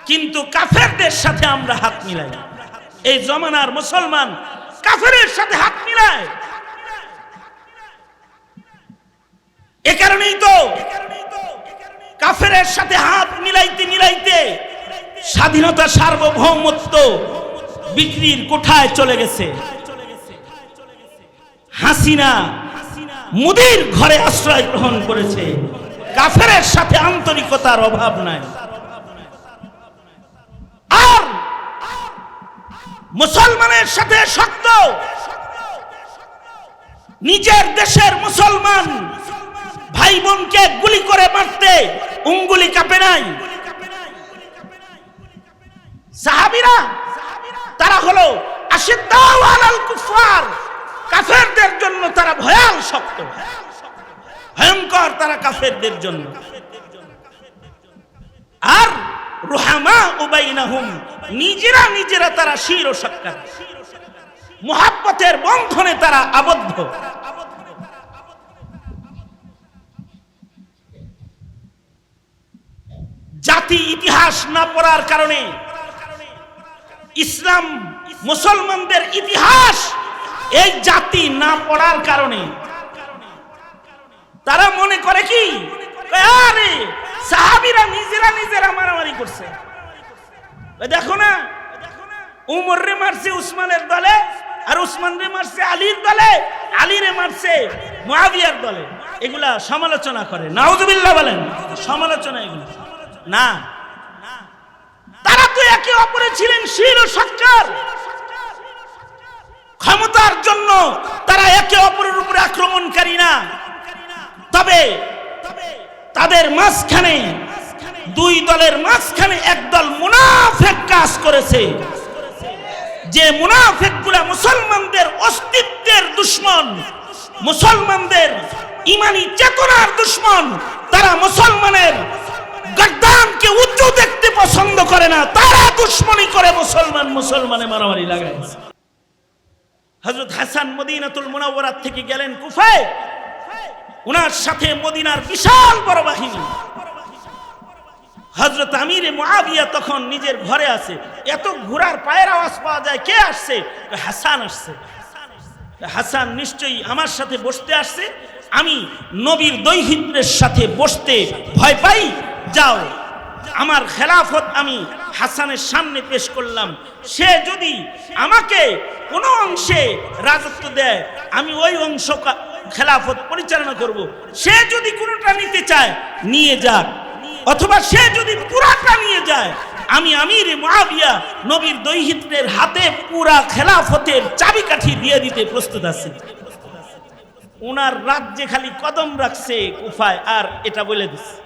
কিন্তু কাফেরদের সাথে আমরা হাত মিলাই। এই জমানার মুসলমান কাফেরের সাথে হাত মিলায়। এ কারণেই তো কাফেরের সাথে হাত মিলাইতে মিলাইতে স্বাধীনতা, সার্বভৌমত্ব বিক্রির কোঠায় চলে গেছে। হাসিনা মুদির ঘরে আশ্রয় গ্রহণ করেছে। কাফেরের সাথে আন্তরিকতার অভাব নাই। আর মুসলমানের সাথে শক্ত, নিজের দেশের মুসলমান ভাই বোনকে গুলি করে মারতে উঙ্গুলি কাঁপে নাই। সাহাবীরা তারা হলো আশিদ্দাউ আলাল কুফার, কাফেরদের জন্য তারা ভয়াল শক্ত, ভয়ঙ্কর তারা কাফেরদের জন্য। আর রুহামাউ বাইনাহুম, নিজেরা নিজেরা তারা শির ও শক্কর, মুহাব্বতের বন্ধনে তারা আবদ্ধ। জাতি ইতিহাস না পড়ার কারণে, ইসলাম মুসলমানদের ইতিহাস এই জাতি না পড়ার কারণে তারা মনে করে কি, আরে সাহাবীরা নিজেরা নিজেরা মারামারি করছে। দেখো না, উমর রে মারছে উসমানের দলে, আর উসমান রে মারছে আলীর দলে, আলী রে মারছে মুআবিয়ার দলে। এগুলা সমালোচনা করে। নাউজুবিল্লাহ বলেন, সমালোচনা এগুলো না। তারা তো একে অপরে ছিলেন শির ও শক্কর। ক্ষমতার জন্য তারা একে অপরের উপরে আক্রমণকারী না। তবে তাদের মাঝখানে, দুই দলের মাঝখানে একদল মুনাফিক কাজ করেছে, যে মুনাফিকগুলা মুসলমানদের অস্তিত্বের দুশমন, মুসলমানদের ঈমানি চেতনার দুশমন। তারা মুসলমানের গর্দানকে উঁচু দেখতে পছন্দ করে না, তারা দুশমনী করে মুসলমানে মারামারি লাগায়। হযরত হাসান মদিনাতুল মুনাওয়ারা থেকে গেলেন কুফায়, ওনার সাথে মদিনার বিশাল বড় বাহিনী। হযরত আমিরে মুআবিয়া তখন নিজের ঘরে আছে। এত ঘোড়ার পায়ের আওয়াজ পাওয়া যায়, কে আসছে? হাসান আসছে। হাসান নিশ্চয়ই আমার সাথে বসতে আসছে, আমি নবীর দৈহিত্রের সাথে বসতে ভয় পাই, যাও আমার খেলাফত আমি হাসানের সামনে পেশ করলাম। সে যদি আমাকে কোনো অংশে রাজত্ব দেয়, আমি ওই অংশ খেলাফত পরিচালনা করব। সে যদি কোনোটা নিতে চায় নিয়ে যাক, অথবা সে যদি পুরাটা নিয়ে যায়, আমি আমিরে মুআবিয়া নবীর দৈহিত্রের হাতে পুরা খেলাফতের চাবিকাঠি দিয়ে দিতে প্রস্তুত আছি। ওনার রাজ্যে খালি কদম রাখছে কুফায়, আর এটা বলে দিচ্ছে।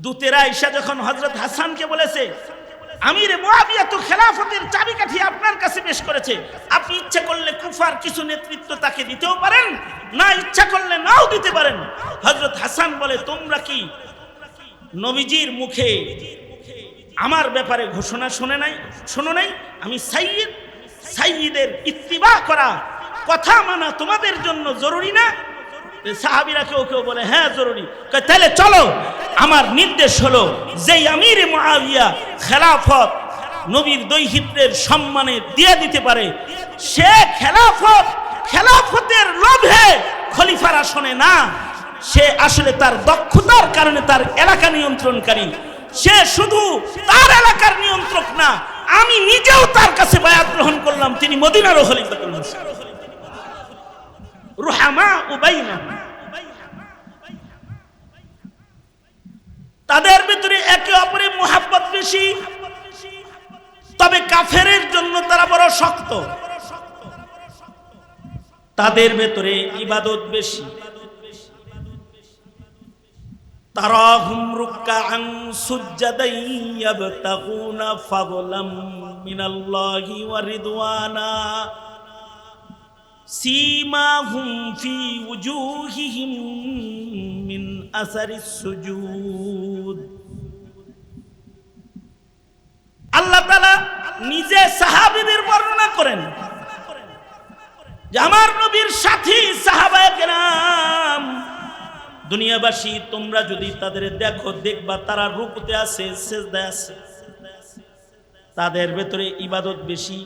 দূতেরা ঈশা যখন হযরত হাসানকে বলেছে, আমিরে মুআবিয়া তো খেলাফতের চাবিকাঠি আপনার কাছে পেশ করেছে, আপনি ইচ্ছা করলে কুফার কিছু নেতৃত্ব তাকে দিতেও পারেন, না ইচ্ছা করলে নাও দিতে পারেন। হযরত হাসান বলে, তোমরা কি নবীজির মুখে আমার ব্যাপারে ঘোষণা শোনো নাই? আমি সাইয়্যিদ, সাইয়্যিদের ইত্তিবা করা, কথা মানা তোমাদের জন্য জরুরি না? সাহাবীরা কেউ কেউ বলে হ্যাঁ জরুরি। তাহলে চলো, আমার নির্দেশ হলো যেই আমিরে মুআবিয়া খেলাফত নবীর দৈহিত্রের সম্মানে দিয়ে দিতে পারে, সে খেলাফতের লোভে খলিফার আসনে না, সে আসলে তার দক্ষতার কারণে তার এলাকা নিয়ন্ত্রণকারী। সে শুধু তার এলাকার নিয়ন্ত্রক না, আমি নিজেও তার কাছে বায়াত গ্রহণ করলাম, তিনি মদিনারও খলিফা করলেন। রুহামা বাইনাহুম, তাদের ভিতরে একে অপরের মুহাব্বত বেশি, তবে কাফেরের জন্য তারা বড় শক্ত, তাদের ভেতরে ইবাদত বেশি। তারাহুম রুকআন সুজদান ইয়াবতাগুনা ফাদলাম মিনাল্লাহি ওয়া রিদওয়ানা সীমাহুম ফি ওয়ুজুহিহিম মিন আসারিস সুজুদ। আল্লাহ তাআলা নিজে সাহাবীদের বর্ণনা করেন যে আমার নবীর সাথী সাহাবায়ে কেরাম, দুনিয়াবাসী তোমরা যদি তাদের দেখো, দেখবা তারা রুকুতে আছে, সিজদায় আছে, তাদের ভেতরে ইবাদত বেশি।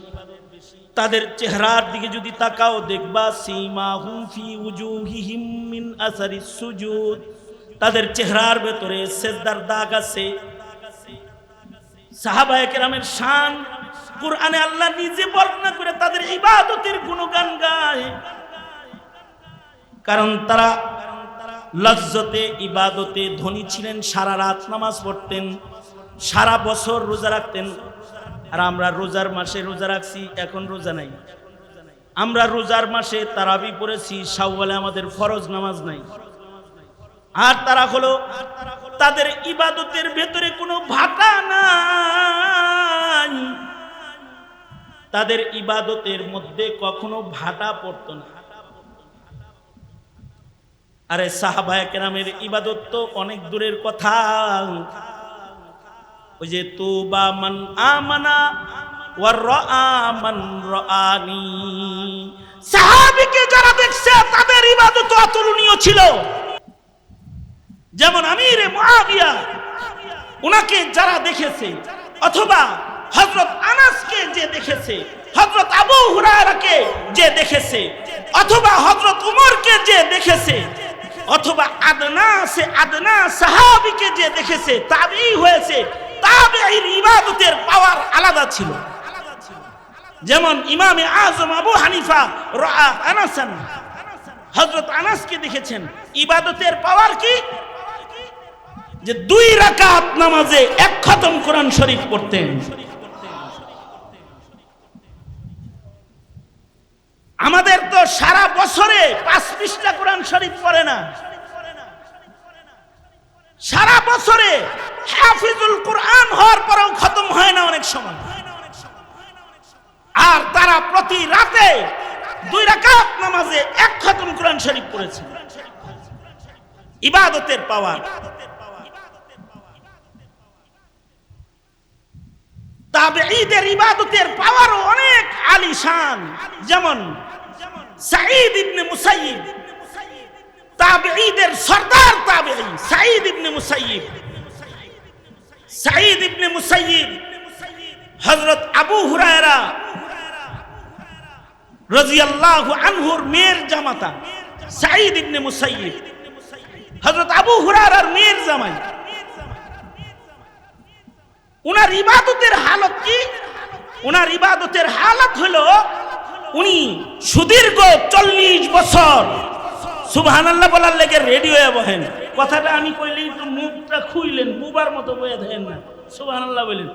তাদের চেহারার দিকে যদি তাকাও, দেখবা সীমাহুম ফি ওয়ুজুহিহিম মিন আসারিস সুজুদ, তাদের চেহারার ভেতরে সিজদার দাগ আছে। সাহাবায়ে কেরামের শান কুরআনে আল্লাহ নিজে বর্ণনা করে তাদের ইবাদতের গুণগান গায়, কারণ তারা লজ্জতে ইবাদতে ধনী ছিলেন, সারা রাত নামাজ পড়তেন, সারা বছর রোজা রাখতেন। আর আমরা রোজার মাসে রোজা রাখছি, এখন রোজা নাই। আমরা রোজার মাসে তারাবি পড়েছি, শাওয়ালে আমাদের ফরজ নামাজ নাই। আর তারা হলো তাদের ইবাদতের ভেতরে কোনো ভাটা নাই, তাদের ইবাদতের মধ্যে কখনো ভাটা পড়তো না। আরে সাহাবায়ে কেরামের ইবাদত তো অনেক দূরের কথা। ওই যে তুবা মান আমানা ওয়া রাআ মান রাআনি, সাহাবীকে যারা দেখছে তাদের ইবাদত অতুলনীয় ছিল। যেমন আমিরে মুআবিয়া, উনাকে যারা দেখেছে, অথবা হযরত আনাসকে যে দেখেছে, হযরত আবু হুরায়রাকে যে দেখেছে, অথবা হযরত উমরকে যে দেখেছে, অথবা আদনা সাহাবীকে যে দেখেছে, তাবেঈ হয়েছে, তাবেঈর ইবাদতের পাওয়ার আলাদা ছিল। যেমন ইমামে আযম আবু হানিফা রাআ আনাসান, হযরত আনাসকে দেখেছেন, ইবাদতের পাওয়ার কি যে 2 রাকাত নামাজে 1 খতম কোরআন শরীফ পড়তেন। আমাদের তো সারা বছরে 5 পৃষ্ঠা কোরআন শরীফ পড়ে না, সারা বছরে হাফিজুল কোরআন হওয়ার পরেও খতম হয় না অনেক সময়। আর তারা প্রতি রাতে 2 রাকাত নামাজে 1 খতম কোরআন শরীফ পড়েছে। ইবাদতের পাওয়ার। তাবেঈদের ইবাদতের পাওয়ারও অনেক আলিশান। যেমন সাঈদ ইবনে মুসাইয়িব, তাবেঈদের সরদার তাবেঈ সাঈদ ইবনে মুসাইয়িব। সাঈদ ইবনে মুসাইয়িব হযরত আবু হুরায়রা রাদিয়াল্লাহু আনহুর মেয়ের জামাতা। সাঈদ ইবনে মুসাইয়িব হযরত আবু হুরায়রার মেয়ের জামাই। উনার ইবাদতের হালত কি? উনার ইবাদতের হালত হলো উনি সুদীর্ঘ 40 বছর সুবহানাল্লাহ বলার লেগে রেডি হয়ে বহেন। কথাটা আমি কইলেই তো মুখটা খুইলেন, বুবার মতো বয়ে দেন না, সুবহানাল্লাহ বলেন।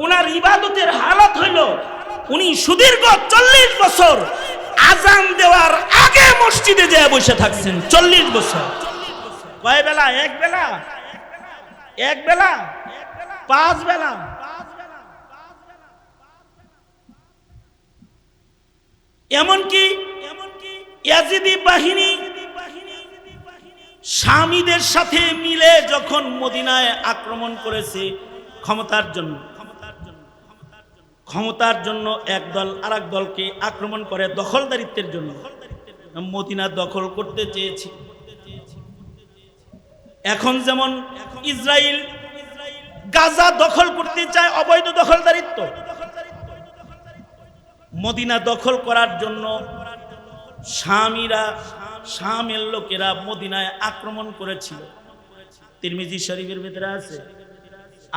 উনার ইবাদতের হালত হইল উনি সুদীর্ঘ 40 বছর আজান দেওয়ার আগে মসজিদে যেয়ে বসে থাকছেন। 40 বছর। কয় বেলা? এক বেলা, 5 বেলা। এমনকি ইয়াজিদি বাহিনী শামীদের সাথে মিলে যখন মদিনায় আক্রমণ করেছে ক্ষমতার জন্য এক দল আরেক দলকে আক্রমণ করে দখলদারিত্বের জন্য। মদিনা দখল করতে চেয়েছে। এখন যেমন ইসরায়েল গাজা দখল করতে চায়, অবৈধ দখলদারিত্ব। মদিনা দখল করার জন্য শামের লোকেরা মদিনায় আক্রমণ করেছিল। তিরমিজি শরীফের ভিতরে আছে।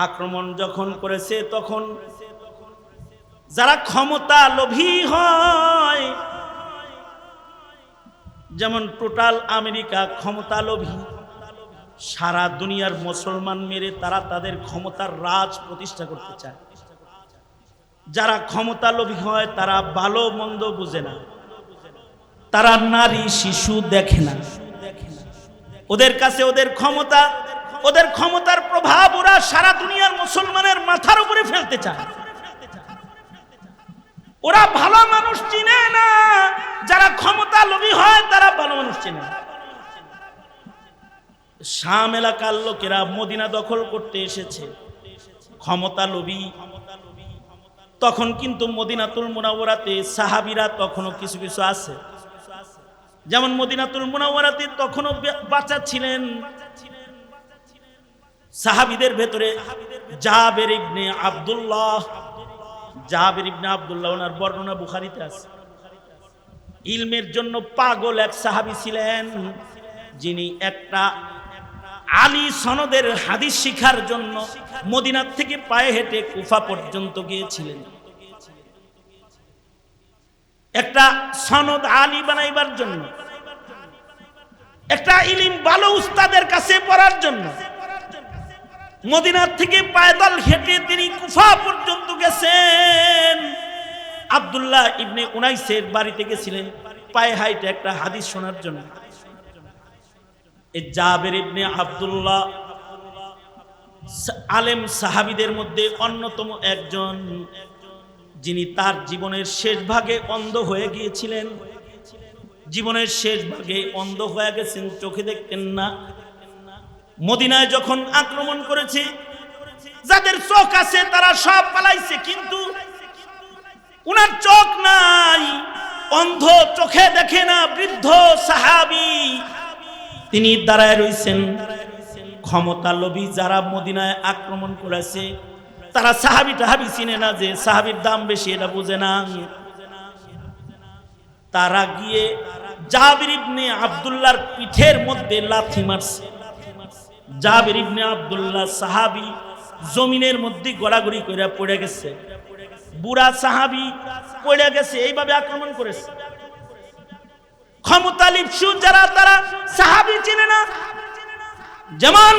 আক্রমণ যখন করেছে তখন যারা ক্ষমতা লোভী হয়, যেমন টোটাল আমেরিকা ক্ষমতালোভী, সারা দুনিয়ার মুসলমান মেরে তারা তাদের ক্ষমতার রাজ প্রতিষ্ঠা করতে চায়। যারা ক্ষমতালোভী হয় তারা ভালো মন্দ বুঝে না, তারা নারী শিশু দেখে না। ওদের কাছে ওদের ক্ষমতার প্রভাব ওরা সারা দুনিয়ার মুসলমানের মাথার উপরে ফেলতে চায়। ওরা ভালো মানুষ চিনে না, যারা ক্ষমতা লোভী হয় তারা ভালো মানুষ চিনে না। শাম এলাকার লোকেরা মদিনা দখল করতে এসেছে, ক্ষমতা লোভী। তখন কিন্তু মদিনাতুল মুনাওয়ারাতে সাহাবীরা তখনও কিছু কিছু আছে, যেমন মদিনাতুল মুনাওয়ারাতে তখনও বাচ্চা ছিলেন। সাহাবীদের ভেতরে জাবের ইবনে আব্দুল্লাহ ওনার বর্ণনা বুখারীতে আছে। ইলমের জন্য পাগল এক সাহাবী ছিলেন, যিনি একটা আলী সনদের হাদিস শিখার জন্য মদিনা থেকে পায়ে হেঁটে কুফা পর্যন্ত গিয়েছিলেন, একটা সনদ আলী বানাইবার জন্য, একটা ইলম ভালো উস্তাদের কাছে পড়ার জন্য মদিনা থেকে পায়দল হেঁটে তিনি কুফা পর্যন্ত গেছেন। আব্দুল্লাহ ইবনে উনাইসের বাড়িতে গেছিলেন পায়ে হাইটে একটা হাদিস শোনার জন্য। এই জাবের ইবনে আব্দুল্লাহ আলেম সাহাবীদের মধ্যে অন্যতম একজন, যিনি তার জীবনের শেষ ভাগে অন্ধ হয়ে গিয়েছিলেন। জীবনের শেষ ভাগে অন্ধ হয়ে গেছেন, চোখে দেখতেন না। মদিনায় যখন আক্রমণ করেছে, যাদের চোখ আছে তারা সব পালাইছে, কিন্তু উনার চোখ নাই, অন্ধ, চোখে দেখে না, বৃদ্ধ সাহাবী তিনি দাঁড়ায় রইছেন। ক্ষমতা লোভী যারা মদিনায় আক্রমণ করেছে তারা সাহাবী টাহাবি চিনে না, যে সাহাবীর দাম বেশি এটা বুঝে না। তারা গিয়ে জাবির ইবনে আব্দুল্লাহর পিঠের মধ্যে লাথি মারছে। জাবির ইবনে আব্দুল্লাহ সাহাবী জমিনের মধ্যে গড়াগড়ি করে পড়ে গেছে, বুড়া সাহাবী পড়ে গেছে। এইভাবে আক্রমণ করেছে। ক্ষমতা লিপ্সু যারা তারা সাহাবী চিনে না, যেমন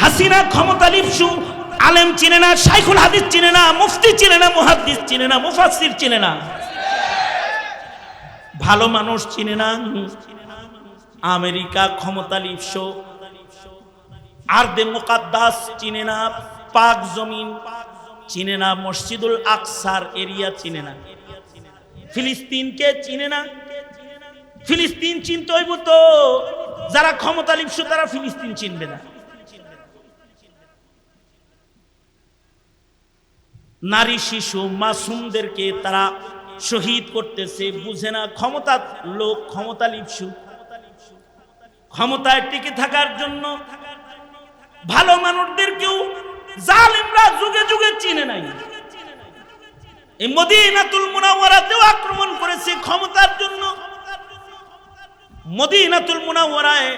হাসিনা ক্ষমতা লিপ্সু, আলেম চিনে না, শাইখুল হাদিস চিনে না, মুফতি চিনে না, মুহাদ্দিস চিনে না, মুফাসসির চিনে না, ভালো মানুষ চিনে না। আমেরিকা ক্ষমতা লিপ্সু, আরদে মুকাদ্দাস চিনে না, পাক জমিন চিনে না, মসজিদুল আকসার এরিয়া চিনে না, ফিলিস্তিনকে চিনে না। ফিলিস্তিন চিনতে হইব তো যারা ক্ষমতা লিপ্সু তারা ফিলিস্তিন চিনবে না। নারী শিশু মাসুমদেরকে তারা শহীদ করতেছে, বুঝে না। ক্ষমতার লোক, ক্ষমতা লিপ্সু, ক্ষমতায় টিকে থাকার জন্য ভালো মানুষদেরকেও জালেমরা যুগে যুগে চিনে নাই। এই মদিনাতুল মুনাওয়ারাতেও আক্রমণ করেছে ক্ষমতার জন্য। মদিনাতুল মুনাওয়ারায়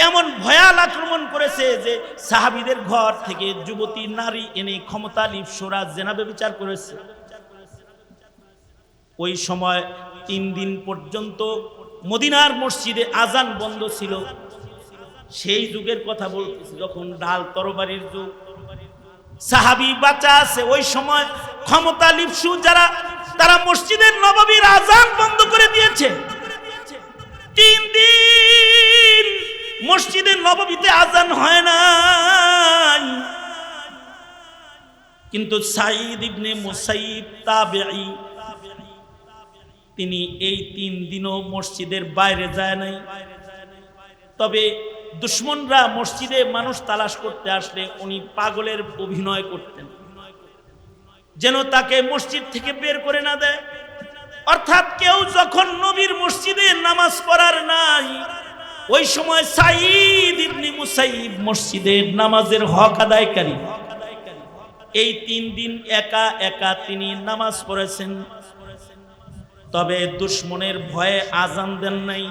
এমন ভয়াল আক্রমণ করেছে যে সাহাবীদের ঘর থেকে যুবতী নারী এনে ক্ষমতা লিপ্সুরা জেনা ব্যভিচার করেছে। ওই সময় 3 দিন পর্যন্ত মদিনার মসজিদে আজান বন্ধ ছিল। সেই যুগের কথা বলতেছি, যখন ঢাল তরবারির যুগ, সাহাবী বাঁচা আছে। ওই সময় ক্ষমতা লিপ্সু যারা তারা মসজিদের নববীর আজান বন্ধ করে দিয়েছে। 3 দিন মসজিদের নববীতে আজান হয় না। কিন্তু সাঈদ ইবনে মুসাইব তাবেঈ, তিনি এই 3 দিনও মসজিদের বাইরে যায় নাই। তবে দুশমনরা মসজিদে মানুষ তালাশ করতে আসলে উনি পাগলের অভিনয় করতেন, যেন তাকে মসজিদ থেকে বের করে না দেয়। অর্থাৎ কেউ যখন নবীর মসজিদে নামাজ পড়ার নাই, ওই সময় সাঈদ ইবনে মুসাইব মসজিদের নামাজের হক আদায়কারী। এই 3 দিন একা একা তিনি নামাজ পড়েছেন। তবে দুশমনের ভয়ে আজান দেন নাই।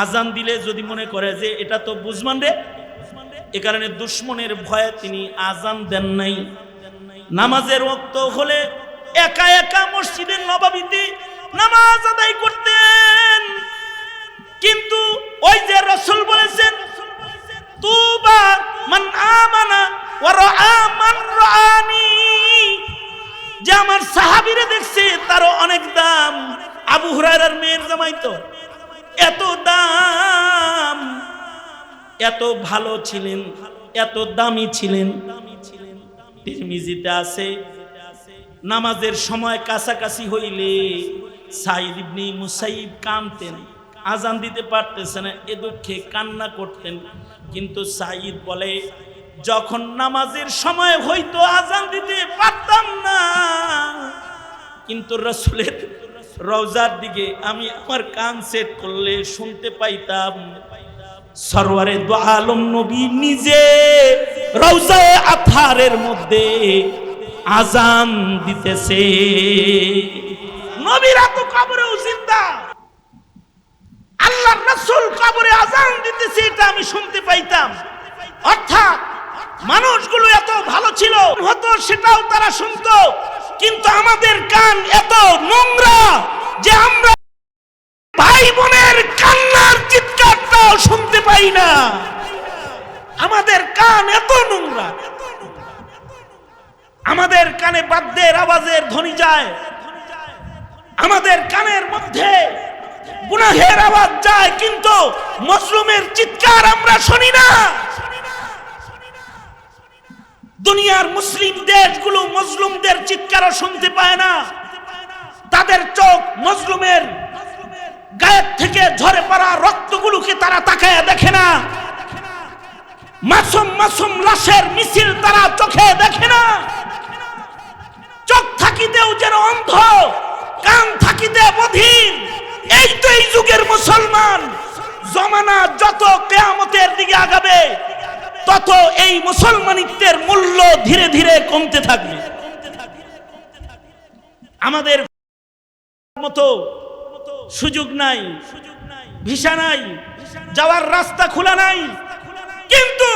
আজান দিলে যদি মনে করে যে এটা তো বুঝমান রে, এ কারণে দুশমনের ভয়ে তিনি আজান দেন নাই। নামাজের ওয়াক্ত হলে একা একা মসজিদের নববীতে নামাজ আদায় করতেন। কিন্তু ওই যে রাসূল বলেছেন তুবা মান আমানা ওয়া রাআ মান রাআনি, যে আমার সাহাবীরা দেখছে তারও অনেক দাম। আবু হুরায়রার মেয়ের জামাই তো এত দাম, এত ভালো ছিলেন, এত দামি ছিলেন। তিরমিজিতে আছে নামাজের সময় কাছাকাছি হইলে সাঈদ ইবনে মুসাইব কাঁদতেন, আজান দিতে পারতেছে না, এ দুঃখে কান্না করতেন। কিন্তু সাঈদ বলে যখন নামাজের সময় হইতো আজান দিতে পারতাম না, কিন্তু রাসূলের রওজার দিকে আমি আমার কান সেট করলে শুনতে পাইতাম সরওয়ারে দু আলম নবী নিজে রওজায়ে আতহারের মধ্যে আজান দিতেছে। নবীরা তো কবরেও জিন্দা, আল্লাহর রাসূল কবরে আজান দিতেছে, এটা আমি শুনতে পাইতাম। অর্থাৎ মানুষগুলো এত ভালো ছিল হতো সেটাও তারা শুনতো, কিন্তু আমাদের কান এত নোংরা যে আমরা ভাই বোনের কান্নার চিৎকারটাও শুনতে পাই না। আমাদের কান এত নোংরা, আমাদের কানে বাদ্যের আওয়াজের ধ্বনি যায়, আমাদের কানের মধ্যে গুনাহের আওয়াজ যায়, কিন্তু মজলুমের চিৎকার আমরা শুনি না। দুনিয়ার মুসলিম দেশগুলো মজলুমদের চিৎকারও শুনতে পায় না। তাদের চোখ মজলুমের গায়ের থেকে ঝরে পড়া রক্তগুলোকে তারা তাকায় দেখে না। মাসুম মাসুম লাশের মিছিল তারা চোখে দেখে না। চোখ থাকিতেও যেন অন্ধ, কান থাকিতে বধির। এই তো এই যুগের মুসলমান। জমানা যত কিয়ামতের দিকে আগাবে তত এই মুসলমানিত্বের মূল্য ধীরে ধীরে কমতে থাকবে। আমাদের মতো সুযোগ নাই, ভিসা নাই, যাওয়ার রাস্তা খোলা নাই, কিন্তু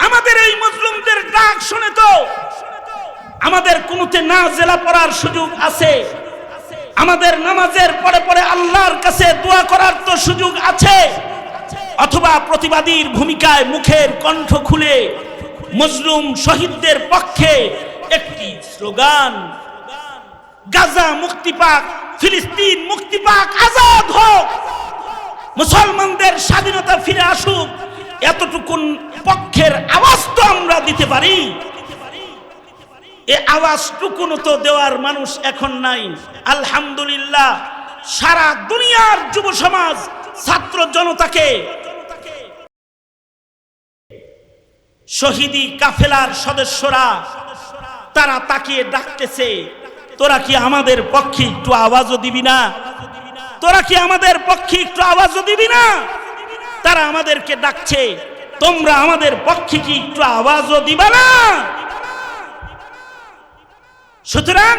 আমাদের এই মুসলিমদের ডাক শুনে তো আমাদের কোনোতে না জেলা পড়ার সুযোগ আছে, আমাদের নামাজের পরে পরে আল্লাহর কাছে দোয়া করার তো সুযোগ আছে, অথবা প্রতিবাদীর ভূমিকায় মুখের কণ্ঠ খুলে মজলুম শহীদদের পক্ষে একটি স্লোগান, গাজা মুক্তি পাক, ফিলিস্তিন মুক্তি পাক, আজাদ হোক, মুসলমানদের স্বাধীনতা ফিরে আসুক, এতটুকুন পক্ষের আওয়াজ তো আমরা দিতে পারি। এ আওয়াজটুকুন তো দেওয়ার মানুষ এখন নাই। আলহামদুলিল্লাহ, সারা দুনিয়ার যুব সমাজ, ছাত্র জনতাকে শহীদি কাফেলার সদস্যরা তারা তাকিয়ে ডাকতেছে, তোরা কি আমাদের পক্ষে একটু আওয়াজও দিবি না? তোরা কি আমাদের পক্ষে একটু আওয়াজও দিবি না? তারা আমাদেরকে ডাকছে, তোমরা আমাদের পক্ষে কি একটু আওয়াজও দিবা না? সুতরাং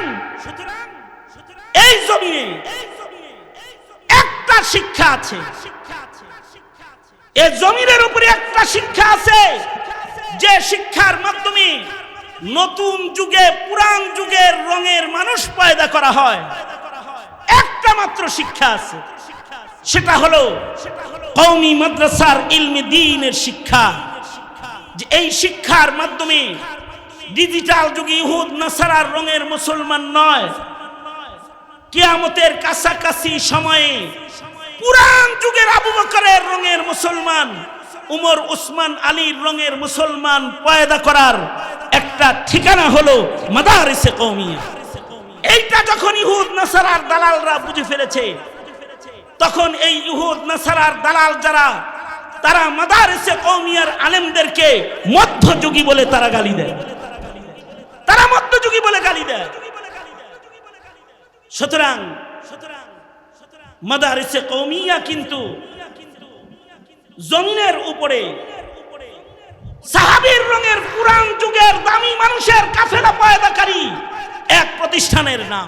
এই জমিনে একটা শিক্ষা আছে, এই জমিনের উপরে একটা শিক্ষা আছে, যে শিক্ষার মাধ্যমে নতুন যুগে পুরান যুগের রঙের মানুষ পয়দা করা হয়। একটা মাত্র শিক্ষা আছে, সেটা হলো কওমি মাদ্রাসার ইলমে দ্বীনের শিক্ষা। যে এই শিক্ষার মাধ্যমে ডিজিটাল যুগে ইহুদ নাসারার রঙের মুসলমান নয়, কিয়ামতের কাছাকাছি সময়ে পুরান যুগের আবু বকরের রঙের মুসলমান, উমর উসমান আলীর রঙের মুসলমান পয়দা করার একটা ঠিকানা হলো মাদারিসে কওমিয়া। এইটা যখন ইহুদ নাসারার দালালরা বুঝে ফেলেছে, তখন এই ইহুদ নাসারার দালাল যারা, তারা মাদারিসে কওমিয়ার আলেমদেরকে মধ্যযুগী বলে তারা গালি দেয়, তারা মধ্যযুগী বলে গালি দেয়। সুতরাং মাদারিসে কওমিয়া কিন্তু জমিনের উপরে সাহাবীর রঙের পুরান যুগের দামি মানুষের কাফেলা পয়দাকারী এক প্রতিষ্ঠানের নাম।